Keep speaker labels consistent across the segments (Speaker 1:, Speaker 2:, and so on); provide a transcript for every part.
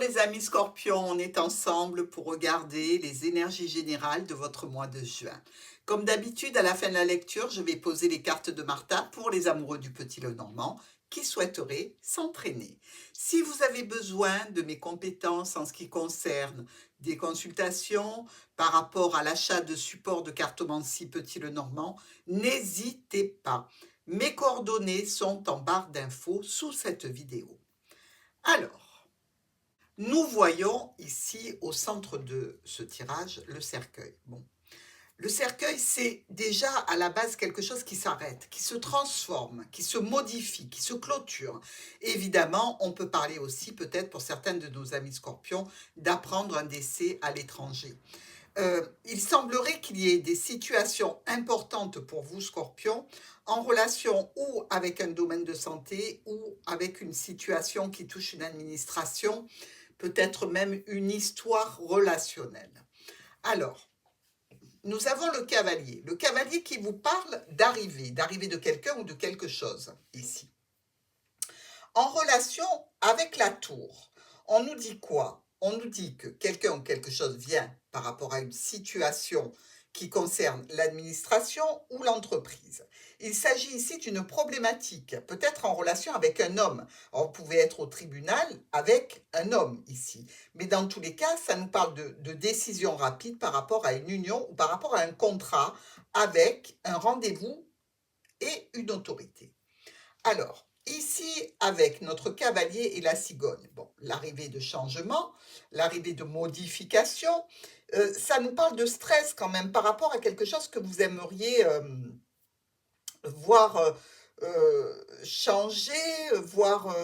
Speaker 1: les amis Scorpions, on est ensemble pour regarder les énergies générales de votre mois de juin. Comme d'habitude, à la fin de la lecture, je vais poser les cartes de Martha pour les amoureux du Petit Lenormand qui souhaiteraient s'entraîner. Si vous avez besoin de mes compétences en ce qui concerne des consultations par rapport à l'achat de supports de cartomancie Petit Lenormand, n'hésitez pas. Mes coordonnées sont en barre d'infos sous cette vidéo. Alors, nous voyons ici au centre de ce tirage le cercueil. Bon. Le cercueil, c'est déjà à la base quelque chose qui s'arrête, qui se transforme, qui se modifie, qui se clôture. Évidemment, on peut parler aussi, peut-être pour certains de nos amis scorpions, d'apprendre un décès à l'étranger. Il semblerait qu'il y ait des situations importantes pour vous, Scorpion, en relation ou avec un domaine de santé ou avec une situation qui touche une administration, peut-être même une histoire relationnelle. Alors, nous avons le cavalier qui vous parle d'arrivée de quelqu'un ou de quelque chose, ici. En relation avec la tour, on nous dit quoi? On nous dit que quelqu'un ou quelque chose vient par rapport à une situation qui concerne l'administration ou l'entreprise. Il s'agit ici d'une problématique, peut-être en relation avec un homme. Alors, vous pouvez être au tribunal avec un homme ici. Mais dans tous les cas, ça nous parle de décision rapide par rapport à une union ou par rapport à un contrat avec un rendez-vous et une autorité. Alors, ici, avec notre cavalier et la cigogne, bon, l'arrivée de changement, l'arrivée de modification, ça nous parle de stress quand même par rapport à quelque chose que vous aimeriez voir changer, voir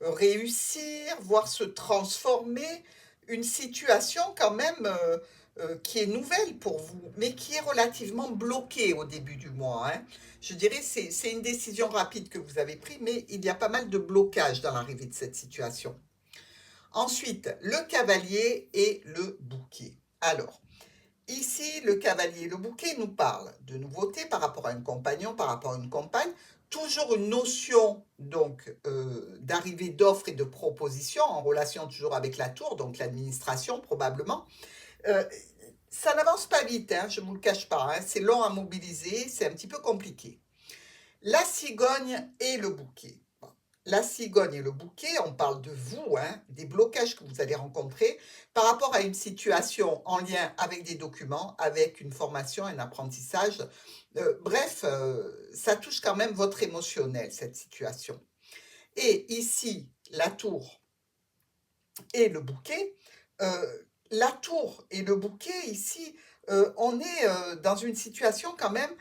Speaker 1: réussir, voir se transformer, une situation quand même qui est nouvelle pour vous, mais qui est relativement bloquée au début du mois, hein. Je dirais c'est une décision rapide que vous avez prise, mais il y a pas mal de blocages dans l'arrivée de cette situation. Ensuite, le cavalier et le bouquet. Alors, ici, le cavalier et le bouquet nous parlent de nouveautés par rapport à un compagnon, par rapport à une compagne, toujours une notion donc d'arrivée d'offres et de propositions en relation toujours avec la tour, donc l'administration probablement. Euh, Ça n'avance pas vite, hein, je ne vous le cache pas, hein, c'est long à mobiliser, c'est un petit peu compliqué. La cigogne et le bouquet. Bon, la cigogne et le bouquet, on parle de vous, hein, des blocages que vous allez rencontrer par rapport à une situation en lien avec des documents, avec une formation, un apprentissage. Bref, ça touche quand même votre émotionnel, cette situation. Et ici, la tour et le bouquet. La tour et le bouquet, ici, on est dans une situation quand même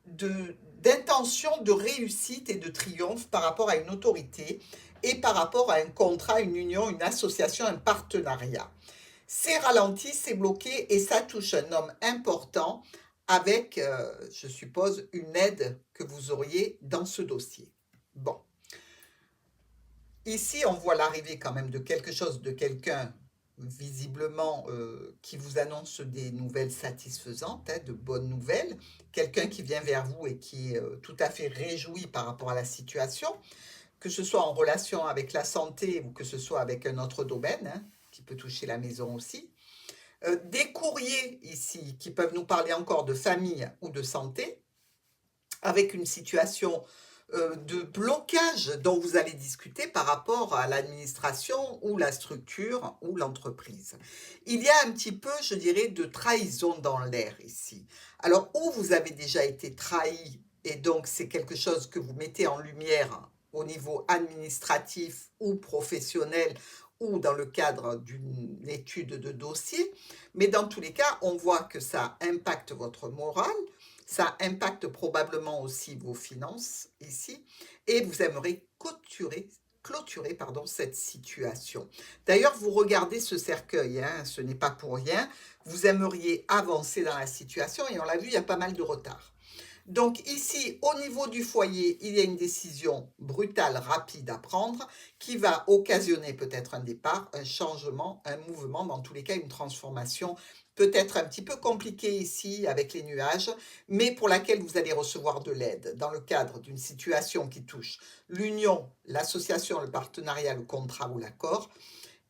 Speaker 1: d'intention de réussite et de triomphe par rapport à une autorité et par rapport à un contrat, une union, une association, un partenariat. C'est ralenti, c'est bloqué et ça touche un homme important avec, je suppose, une aide que vous auriez dans ce dossier. Bon. Ici, on voit l'arrivée quand même de quelque chose, de quelqu'un visiblement qui vous annonce des nouvelles satisfaisantes, hein, de bonnes nouvelles, quelqu'un qui vient vers vous et qui est tout à fait réjoui par rapport à la situation, que ce soit en relation avec la santé ou que ce soit avec un autre domaine, hein, qui peut toucher la maison aussi. Des courriers ici qui peuvent nous parler encore de famille ou de santé, avec une situation de blocage dont vous allez discuter par rapport à l'administration ou la structure ou l'entreprise. Il y a un petit peu, je dirais, de trahison dans l'air ici. Alors, où vous avez déjà été trahi, et donc c'est quelque chose que vous mettez en lumière au niveau administratif ou professionnel ou dans le cadre d'une étude de dossier, mais dans tous les cas, on voit que ça impacte votre morale, ça impacte probablement aussi vos finances ici et vous aimeriez clôturer cette situation. D'ailleurs, vous regardez ce cercueil, hein, ce n'est pas pour rien. Vous aimeriez avancer dans la situation et on l'a vu, il y a pas mal de retard. Donc ici, au niveau du foyer, il y a une décision brutale, rapide à prendre qui va occasionner peut-être un départ, un changement, un mouvement, dans tous les cas une transformation peut-être un petit peu compliquée ici avec les nuages, mais pour laquelle vous allez recevoir de l'aide dans le cadre d'une situation qui touche l'union, l'association, le partenariat, le contrat ou l'accord.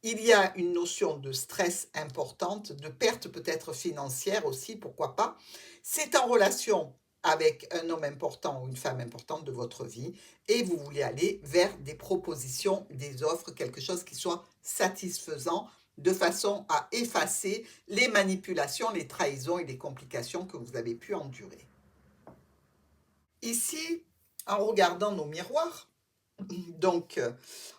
Speaker 1: il y a une notion de stress importante, de perte peut-être financière aussi, pourquoi pas. C'est en relation avec un homme important ou une femme importante de votre vie et vous voulez aller vers des propositions, des offres, quelque chose qui soit satisfaisant de façon à effacer les manipulations, les trahisons et les complications que vous avez pu endurer. Ici, en regardant nos miroirs, donc,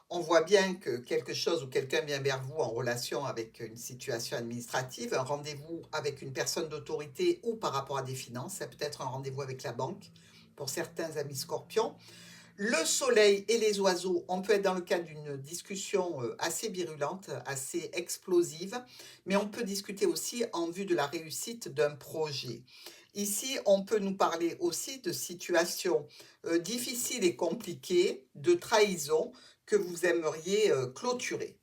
Speaker 1: on voit bien que quelque chose ou quelqu'un vient vers vous en relation avec une situation administrative, un rendez-vous avec une personne d'autorité ou par rapport à des finances. Ça peut être un rendez-vous avec la banque pour certains amis scorpions. Le soleil et les oiseaux, on peut être dans le cadre d'une discussion assez virulente, assez explosive, mais on peut discuter aussi en vue de la réussite d'un projet. Ici, on peut nous parler aussi de situations difficiles et compliquées, de trahison que vous aimeriez clôturer.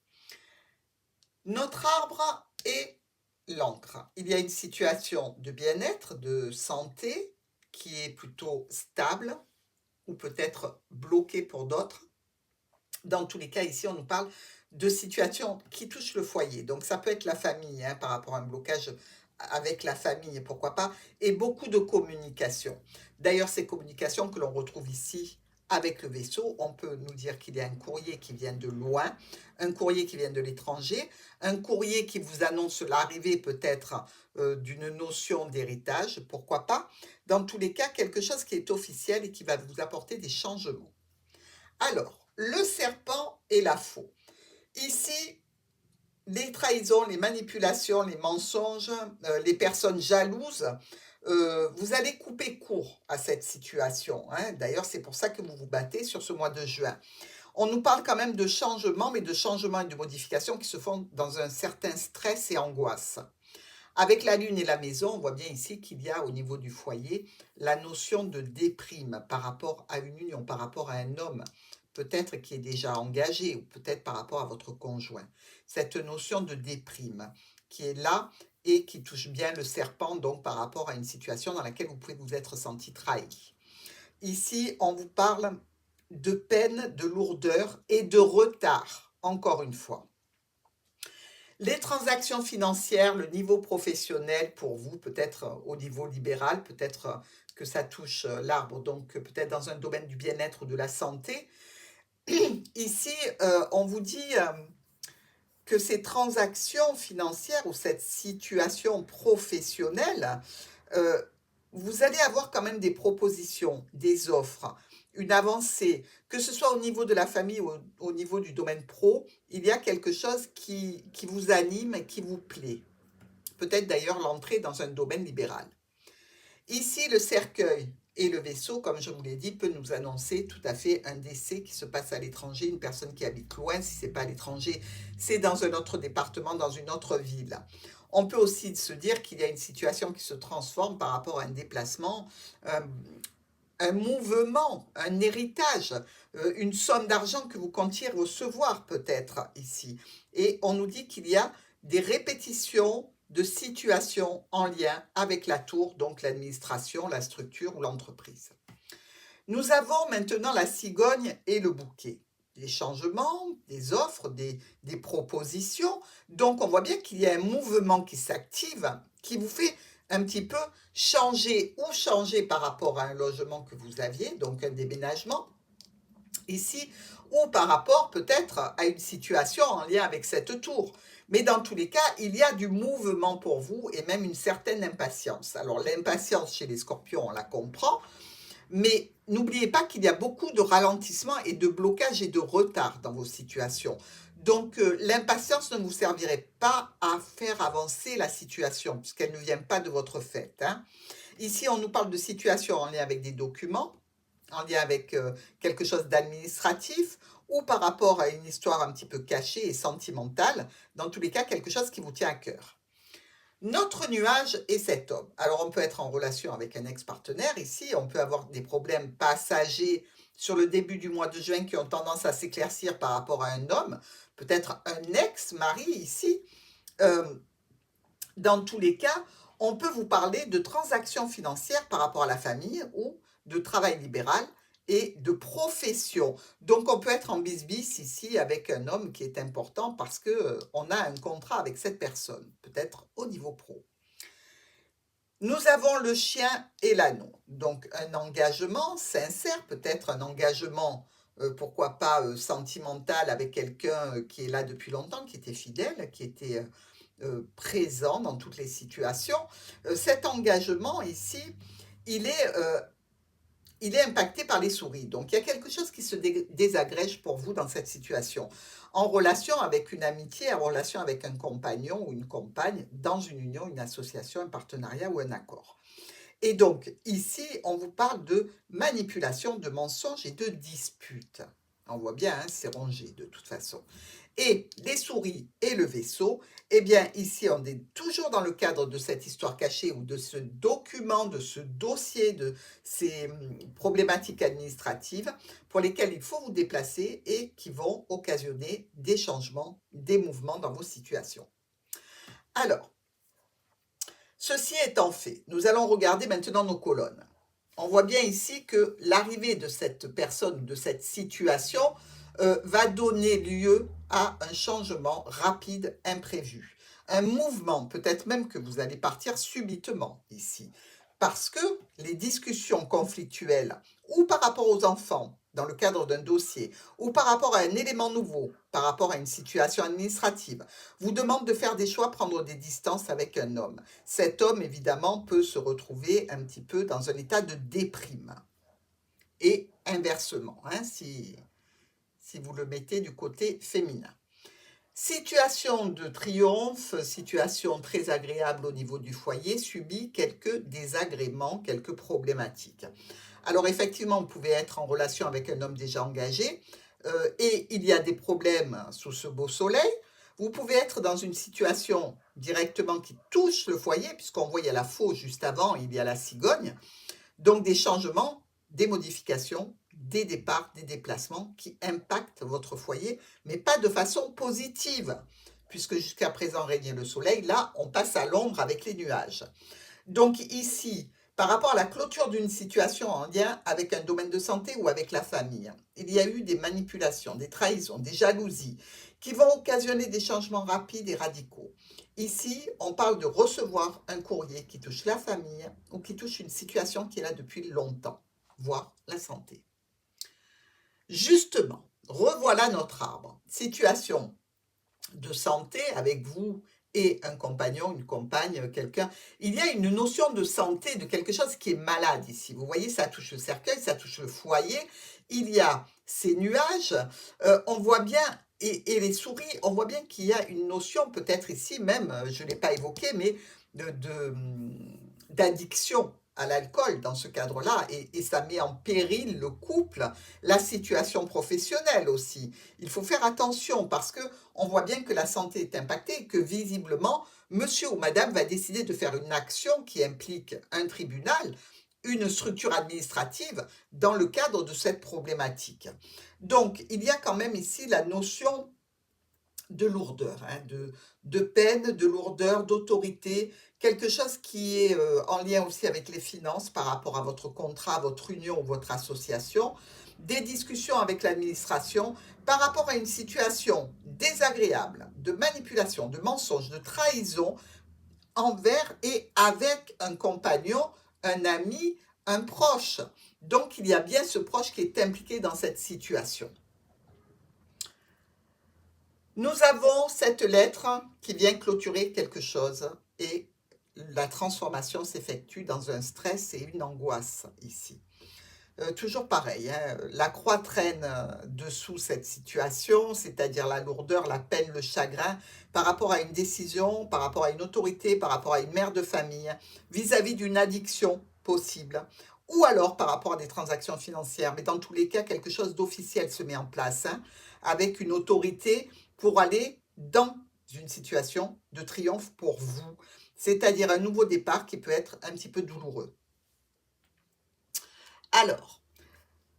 Speaker 1: Notre arbre est l'encre. Il y a une situation de bien-être, de santé qui est plutôt stable ou peut-être bloquée pour d'autres. Dans tous les cas, ici, on nous parle de situations qui touchent le foyer. Donc, ça peut être la famille, hein, par rapport à un blocage avec la famille, pourquoi pas, et beaucoup de communication. D'ailleurs, ces communications que l'on retrouve ici avec le vaisseau, on peut nous dire qu'il y a un courrier qui vient de loin, un courrier qui vient de l'étranger, un courrier qui vous annonce l'arrivée peut-être d'une notion d'héritage, pourquoi pas. Dans tous les cas, quelque chose qui est officiel et qui va vous apporter des changements. Alors, le serpent et la faux. Ici, les trahisons, les manipulations, les mensonges, les personnes jalouses, vous allez couper court à cette situation, hein. D'ailleurs, c'est pour ça que vous vous battez sur ce mois de juin. On nous parle quand même de changements, mais de changements et de modifications qui se font dans un certain stress et angoisse. Avec la lune et la maison, on voit bien ici qu'il y a au niveau du foyer la notion de déprime par rapport à une union, par rapport à un homme, peut-être qui est déjà engagé ou peut-être par rapport à votre conjoint. Cette notion de déprime qui est là et qui touche bien le serpent, donc par rapport à une situation dans laquelle vous pouvez vous être senti trahi. Ici, on vous parle de peine, de lourdeur et de retard, encore une fois. Les transactions financières, le niveau professionnel pour vous, peut-être au niveau libéral, peut-être que ça touche l'arbre, donc peut-être dans un domaine du bien-être ou de la santé. Ici, on vous dit que ces transactions financières ou cette situation professionnelle, vous allez avoir quand même des propositions, des offres, une avancée, que ce soit au niveau de la famille ou au niveau du domaine pro, il y a quelque chose qui vous anime et qui vous plaît. Peut-être d'ailleurs l'entrée dans un domaine libéral. Ici, le cercueil et le vaisseau, comme je vous l'ai dit, peut nous annoncer tout à fait un décès qui se passe à l'étranger, une personne qui habite loin, si ce n'est pas à l'étranger, c'est dans un autre département, dans une autre ville. On peut aussi se dire qu'il y a une situation qui se transforme par rapport à un déplacement, un mouvement, un héritage, une somme d'argent que vous comptiez recevoir peut-être ici. Et on nous dit qu'il y a des répétitions de situations en lien avec la tour, donc l'administration, la structure ou l'entreprise. Nous avons maintenant la cigogne et le bouquet. Des changements, des offres, des propositions. Donc on voit bien qu'il y a un mouvement qui s'active, qui vous fait un petit peu changer par rapport à un logement que vous aviez, donc un déménagement ici, ou par rapport peut-être à une situation en lien avec cette tour. Mais dans tous les cas, il y a du mouvement pour vous et même une certaine impatience. Alors l'impatience chez les scorpions, on la comprend, mais n'oubliez pas qu'il y a beaucoup de ralentissement et de blocage et de retard dans vos situations. Donc l'impatience ne vous servirait pas à faire avancer la situation, puisqu'elle ne vient pas de votre fait, hein. Ici, on nous parle de situations en lien avec des documents, en lien avec quelque chose d'administratif, ou par rapport à une histoire un petit peu cachée et sentimentale, dans tous les cas, quelque chose qui vous tient à cœur. Notre nuage est cet homme. Alors, on peut être en relation avec un ex-partenaire ici, on peut avoir des problèmes passagers sur le début du mois de juin qui ont tendance à s'éclaircir par rapport à un homme, peut-être un ex-mari ici. Dans tous les cas, on peut vous parler de transactions financières par rapport à la famille ou de travail libéral et de profession. Donc, on peut être en bisbis ici avec un homme qui est important parce qu'on a un contrat avec cette personne, peut-être au niveau pro. Nous avons le chien et l'anneau, donc un engagement sincère, peut-être un engagement, pourquoi pas sentimental avec quelqu'un qui est là depuis longtemps, qui était fidèle, qui était présent dans toutes les situations. Cet engagement ici, il est, euh, il est impacté par les souris. Donc, il y a quelque chose qui se désagrège pour vous dans cette situation. En relation avec une amitié, en relation avec un compagnon ou une compagne, dans une union, une association, un partenariat ou un accord. Et donc, ici, on vous parle de manipulation, de mensonges et de disputes. On voit bien, hein, c'est rongé de toute façon. Et les souris et le vaisseau, eh bien, ici, on est toujours dans le cadre de cette histoire cachée ou de ce document, de ce dossier, de ces problématiques administratives pour lesquelles il faut vous déplacer et qui vont occasionner des changements, des mouvements dans vos situations. Alors, ceci étant fait, nous allons regarder maintenant nos colonnes. On voit bien ici que l'arrivée de cette personne, de cette situation, va donner lieu à un changement rapide, imprévu. Un mouvement, peut-être même que vous allez partir subitement ici. Parce que les discussions conflictuelles, ou par rapport aux enfants, dans le cadre d'un dossier, ou par rapport à un élément nouveau, par rapport à une situation administrative, vous demandent de faire des choix, prendre des distances avec un homme. Cet homme, évidemment, peut se retrouver un petit peu dans un état de déprime. Et inversement, hein, si vous le mettez du côté féminin. Situation de triomphe, situation très agréable au niveau du foyer, subit quelques désagréments, quelques problématiques. Alors effectivement, vous pouvez être en relation avec un homme déjà engagé et il y a des problèmes sous ce beau soleil. Vous pouvez être dans une situation directement qui touche le foyer, puisqu'on voit il y a la faux juste avant, il y a la cigogne. Donc des changements, des modifications, des départs, des déplacements qui impactent votre foyer, mais pas de façon positive, puisque jusqu'à présent régnait le soleil. Là, on passe à l'ombre avec les nuages. Donc ici, par rapport à la clôture d'une situation en lien avec un domaine de santé ou avec la famille, il y a eu des manipulations, des trahisons, des jalousies qui vont occasionner des changements rapides et radicaux. Ici, on parle de recevoir un courrier qui touche la famille ou qui touche une situation qui est là depuis longtemps, voire la santé. Justement, revoilà notre arbre. Situation de santé avec vous et un compagnon, une compagne, quelqu'un. Il y a une notion de santé, de quelque chose qui est malade ici. Vous voyez, ça touche le cercueil, ça touche le foyer. Il y a ces nuages. On voit bien, et les souris, on voit bien qu'il y a une notion, peut-être ici même, je ne l'ai pas évoqué, mais d'addiction à l'alcool dans ce cadre-là, et ça met en péril le couple, la situation professionnelle aussi. Il faut faire attention parce que on voit bien que la santé est impactée et que visiblement, monsieur ou madame va décider de faire une action qui implique un tribunal, une structure administrative dans le cadre de cette problématique. Donc, il y a quand même ici la notion de lourdeur, hein, de peine, de lourdeur, d'autorité, quelque chose qui est en lien aussi avec les finances par rapport à votre contrat, votre union ou votre association, des discussions avec l'administration par rapport à une situation désagréable, de manipulation, de mensonge, de trahison envers et avec un compagnon, un ami, un proche. Donc il y a bien ce proche qui est impliqué dans cette situation. Nous avons cette lettre qui vient clôturer quelque chose et la transformation s'effectue dans un stress et une angoisse ici. Toujours pareil, hein, la croix traîne dessous cette situation, c'est-à-dire la lourdeur, la peine, le chagrin, par rapport à une décision, par rapport à une autorité, par rapport à une mère de famille, vis-à-vis d'une addiction possible, ou alors par rapport à des transactions financières. Mais dans tous les cas, quelque chose d'officiel se met en place, hein, avec une autorité pour aller dans une situation de triomphe pour vous, c'est-à-dire un nouveau départ qui peut être un petit peu douloureux. Alors,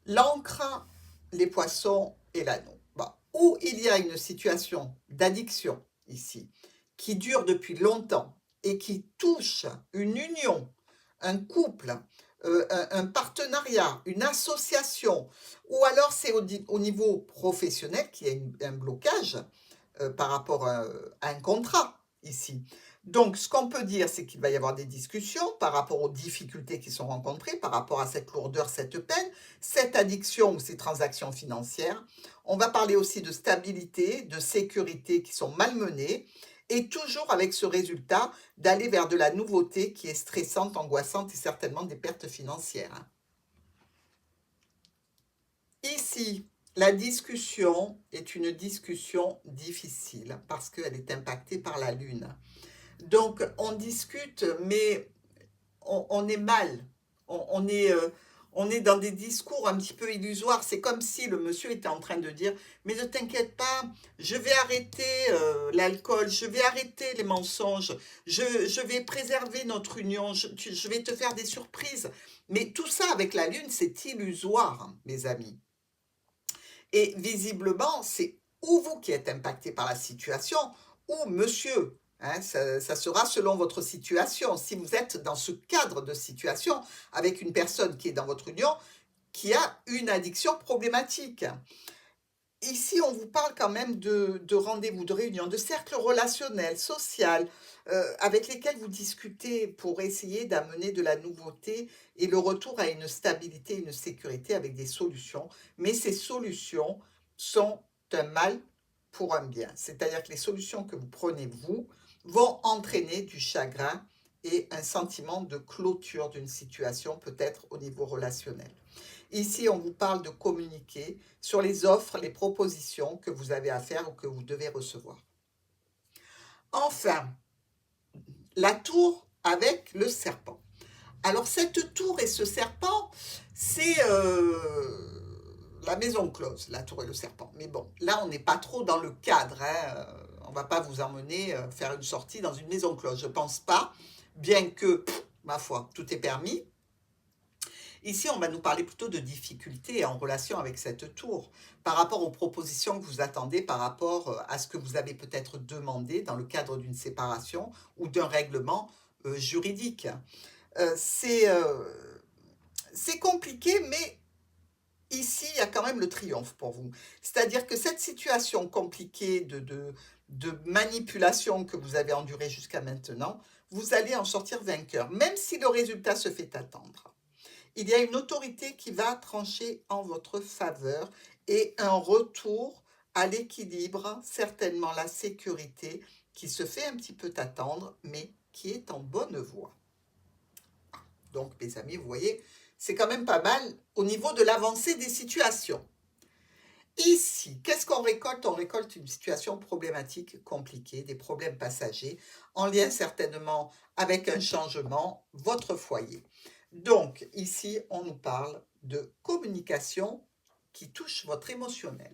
Speaker 1: l'encre, les poissons et l'anneau. Bon. Où il y a une situation d'addiction ici, qui dure depuis longtemps et qui touche une union, un couple, un partenariat, une association, ou alors c'est au niveau professionnel qu'il y a un blocage par rapport à un contrat ici. Donc, ce qu'on peut dire, c'est qu'il va y avoir des discussions par rapport aux difficultés qui sont rencontrées, par rapport à cette lourdeur, cette peine, cette addiction ou ces transactions financières. On va parler aussi de stabilité, de sécurité qui sont malmenées, et toujours avec ce résultat d'aller vers de la nouveauté qui est stressante, angoissante et certainement des pertes financières, hein. Ici, la discussion est une discussion difficile parce qu'elle est impactée par la Lune. Donc, on discute, mais on est mal. On est dans des discours un petit peu illusoires. C'est comme si le monsieur était en train de dire, mais ne t'inquiète pas, je vais arrêter l'alcool, je vais arrêter les mensonges, je vais préserver notre union, je vais te faire des surprises. Mais tout ça avec la Lune, c'est illusoire, hein, mes amis. Et visiblement, c'est ou vous qui êtes impacté par la situation, ou monsieur. Hein, ça sera selon votre situation. Si vous êtes dans ce cadre de situation avec une personne qui est dans votre union, qui a une addiction problématique. Ici, on vous parle quand même de rendez-vous, de réunions, de cercles relationnels, sociaux, avec lesquels vous discutez pour essayer d'amener de la nouveauté et le retour à une stabilité, une sécurité avec des solutions. Mais ces solutions sont un mal pour un bien. C'est-à-dire que les solutions que vous prenez, vous, vont entraîner du chagrin et un sentiment de clôture d'une situation, peut-être au niveau relationnel. Ici, on vous parle de communiquer sur les offres, les propositions que vous avez à faire ou que vous devez recevoir. Enfin, la tour avec le serpent. Alors, cette tour et ce serpent, c'est la maison close, la tour et le serpent. Mais bon, là, on n'est pas trop dans le cadre, hein. On ne va pas vous emmener faire une sortie dans une maison close. Je ne pense pas, bien que, ma foi, tout est permis. Ici, on va nous parler plutôt de difficultés en relation avec cette tour, par rapport aux propositions que vous attendez, par rapport à ce que vous avez peut-être demandé dans le cadre d'une séparation ou d'un règlement juridique. C'est compliqué, mais ici, il y a quand même le triomphe pour vous. C'est-à-dire que cette situation compliquée de manipulation que vous avez endurée jusqu'à maintenant, vous allez en sortir vainqueur, même si le résultat se fait attendre. Il y a une autorité qui va trancher en votre faveur et un retour à l'équilibre, certainement la sécurité, qui se fait un petit peu attendre, mais qui est en bonne voie. Donc, mes amis, vous voyez, c'est quand même pas mal au niveau de l'avancée des situations. Ici, qu'est-ce qu'on récolte? On récolte une situation problématique, compliquée, des problèmes passagers, en lien certainement avec un changement, votre foyer. Donc, ici, on nous parle de communication qui touche votre émotionnel.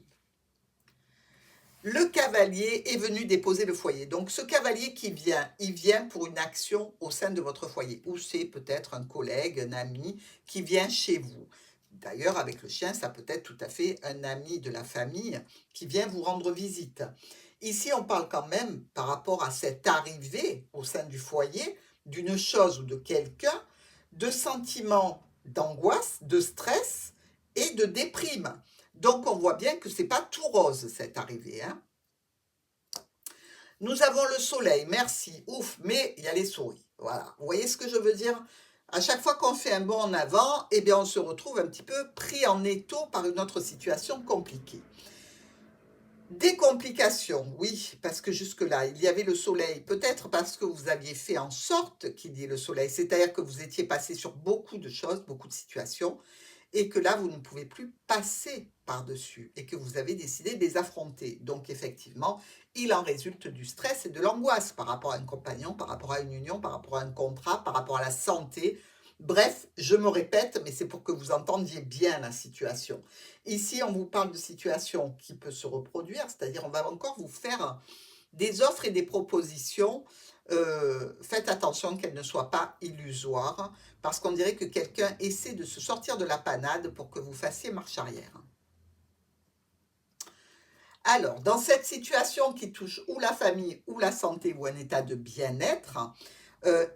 Speaker 1: Le cavalier est venu déposer le foyer. Donc, ce cavalier qui vient, il vient pour une action au sein de votre foyer. Ou c'est peut-être un collègue, un ami qui vient chez vous. D'ailleurs, avec le chien, ça peut être tout à fait un ami de la famille qui vient vous rendre visite. Ici, on parle quand même, par rapport à cette arrivée au sein du foyer, d'une chose ou de quelqu'un, de sentiments d'angoisse, de stress et de déprime. Donc, on voit bien que ce n'est pas tout rose, cette arrivée, hein. Nous avons le soleil, merci, ouf, mais il y a les souris. Voilà, vous voyez ce que je veux dire? À chaque fois qu'on fait un bond en avant, eh bien, on se retrouve un petit peu pris en étau par une autre situation compliquée. Des complications, oui, parce que jusque-là, il y avait le soleil, peut-être parce que vous aviez fait en sorte qu'il y ait le soleil, c'est-à-dire que vous étiez passé sur beaucoup de choses, beaucoup de situations, et que là, vous ne pouvez plus passer par-dessus, et que vous avez décidé de les affronter. Donc, effectivement, il en résulte du stress et de l'angoisse par rapport à un compagnon, par rapport à une union, par rapport à un contrat, par rapport à la santé. Bref, je me répète, mais c'est pour que vous entendiez bien la situation. Ici, on vous parle de situation qui peut se reproduire, c'est-à-dire on va encore vous faire des offres et des propositions. Faites attention qu'elles ne soient pas illusoires, parce qu'on dirait que quelqu'un essaie de se sortir de la panade pour que vous fassiez marche arrière. Alors, dans cette situation qui touche ou la famille, ou la santé, ou un état de bien-être,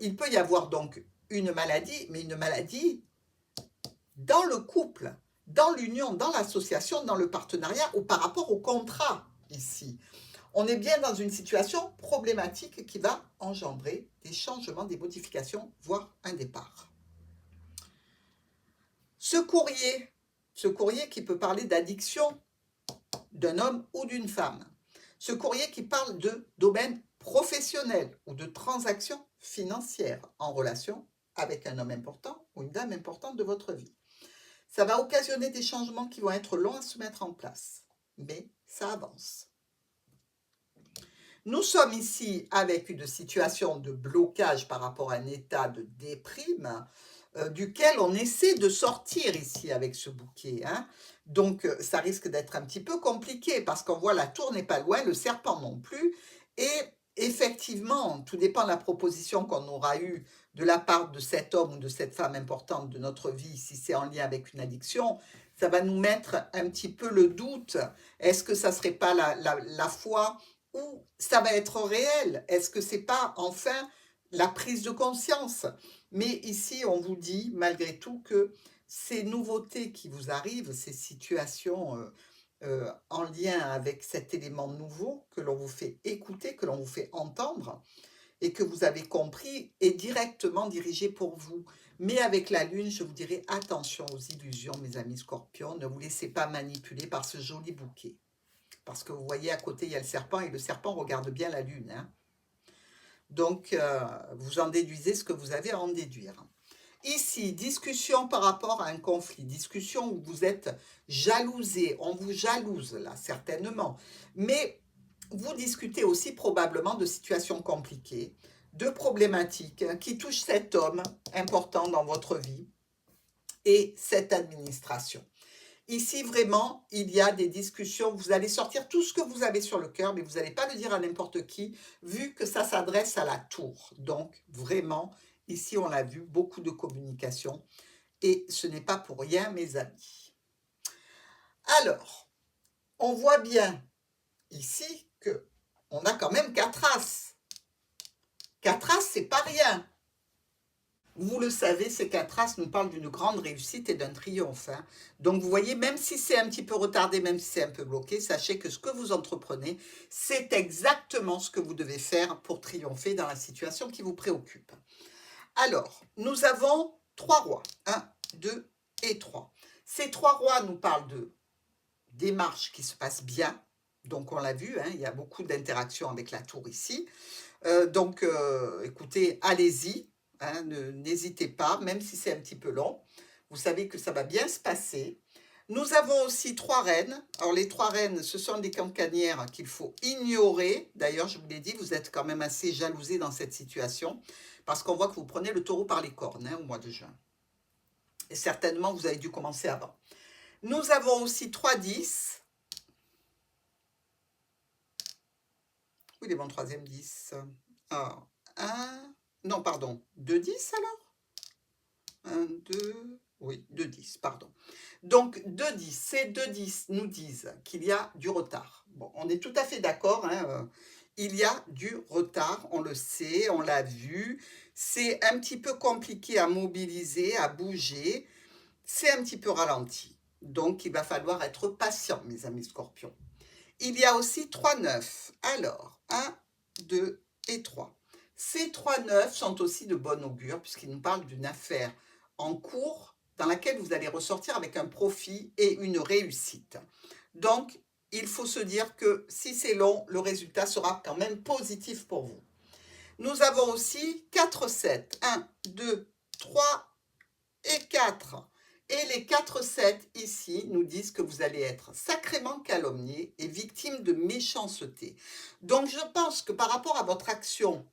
Speaker 1: il peut y avoir donc une maladie, mais une maladie dans le couple, dans l'union, dans l'association, dans le partenariat ou par rapport au contrat ici. On est bien dans une situation problématique qui va engendrer des changements, des modifications, voire un départ. Ce courrier qui peut parler d'addiction d'un homme ou d'une femme, ce courrier qui parle de domaine professionnel ou de transactions financières en relation avec un homme important ou une dame importante de votre vie. Ça va occasionner des changements qui vont être longs à se mettre en place, mais ça avance. Nous sommes ici avec une situation de blocage par rapport à un état de déprime duquel on essaie de sortir ici avec ce bouquet. Donc, ça risque d'être un petit peu compliqué parce qu'on voit la tour n'est pas loin, le serpent non plus. Et effectivement, tout dépend de la proposition qu'on aura eue de la part de cet homme ou de cette femme importante de notre vie, si c'est en lien avec une addiction, ça va nous mettre un petit peu le doute. Est-ce que ça ne serait pas la foi ou ça va être réel? Est-ce que ce n'est pas enfin la prise de conscience? Mais ici, on vous dit malgré tout que ces nouveautés qui vous arrivent, ces situations en lien avec cet élément nouveau que l'on vous fait écouter, que l'on vous fait entendre et que vous avez compris est directement dirigé pour vous. Mais avec la lune, je vous dirais attention aux illusions, mes amis scorpions. Ne vous laissez pas manipuler par ce joli bouquet. Parce que vous voyez à côté, il y a le serpent et le serpent regarde bien la lune. Donc, vous en déduisez ce que vous avez à en déduire. Ici, discussion par rapport à un conflit, discussion où vous êtes jalousé, on vous jalouse là, certainement. Mais vous discutez aussi probablement de situations compliquées, de problématiques qui touchent cet homme important dans votre vie et cette administration. Ici, vraiment, il y a des discussions. Vous allez sortir tout ce que vous avez sur le cœur, mais vous n'allez pas le dire à n'importe qui, vu que ça s'adresse à la tour. Donc, vraiment, ici, on l'a vu, beaucoup de communication. Et ce n'est pas pour rien, mes amis. Alors, on voit bien ici qu'on a quand même 4 as. 4 as, c'est pas rien. Vous le savez, ces 4 as nous parlent d'une grande réussite et d'un triomphe. Donc vous voyez, même si c'est un petit peu retardé, même si c'est un peu bloqué, sachez que ce que vous entreprenez, c'est exactement ce que vous devez faire pour triompher dans la situation qui vous préoccupe. Alors, nous avons 3 rois. 1, 2 et 3. Ces 3 rois nous parlent de démarches qui se passent bien. Donc on l'a vu, il y a beaucoup d'interactions avec la tour ici. Donc écoutez, allez-y. N'hésitez pas, même si c'est un petit peu long. Vous savez que ça va bien se passer. Nous avons aussi 3 reines. Alors, les 3 reines, ce sont des cancanières qu'il faut ignorer. D'ailleurs, je vous l'ai dit, vous êtes quand même assez jalousés dans cette situation parce qu'on voit que vous prenez le taureau par les cornes au mois de juin. Et certainement, vous avez dû commencer avant. Nous avons aussi 3 10. Où il est mon troisième 10? Alors, 1... Non, pardon, 2 10 alors 1, 2, oui, 2 10, pardon. Donc, 2 10, ces 2 10 nous disent qu'il y a du retard. Bon, on est tout à fait d'accord, il y a du retard, on le sait, on l'a vu. C'est un petit peu compliqué à mobiliser, à bouger. C'est un petit peu ralenti. Donc, il va falloir être patient, mes amis scorpions. Il y a aussi 3 9. Alors, 1, 2 et 3. Ces 3 9 sont aussi de bon augure puisqu'ils nous parlent d'une affaire en cours dans laquelle vous allez ressortir avec un profit et une réussite. Donc, il faut se dire que si c'est long, le résultat sera quand même positif pour vous. Nous avons aussi 4 7. 1, 2, 3 et 4. Et les 4 7 ici nous disent que vous allez être sacrément calomnié et victime de méchanceté. Donc, je pense que par rapport à votre action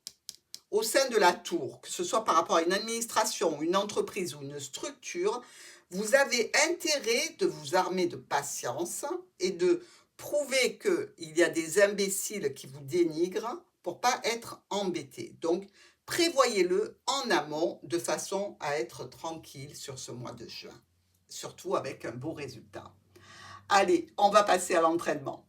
Speaker 1: au sein de la tour, que ce soit par rapport à une administration, une entreprise ou une structure, vous avez intérêt de vous armer de patience et de prouver qu'il y a des imbéciles qui vous dénigrent pour ne pas être embêtés. Donc, prévoyez-le en amont de façon à être tranquille sur ce mois de juin, surtout avec un beau résultat. Allez, on va passer à l'entraînement.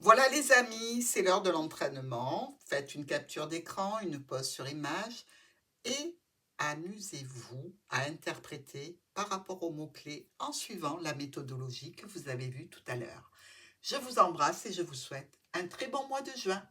Speaker 1: Voilà les amis, c'est l'heure de l'entraînement, faites une capture d'écran, une pause sur image et amusez-vous à interpréter par rapport aux mots-clés en suivant la méthodologie que vous avez vue tout à l'heure. Je vous embrasse et je vous souhaite un très bon mois de juin.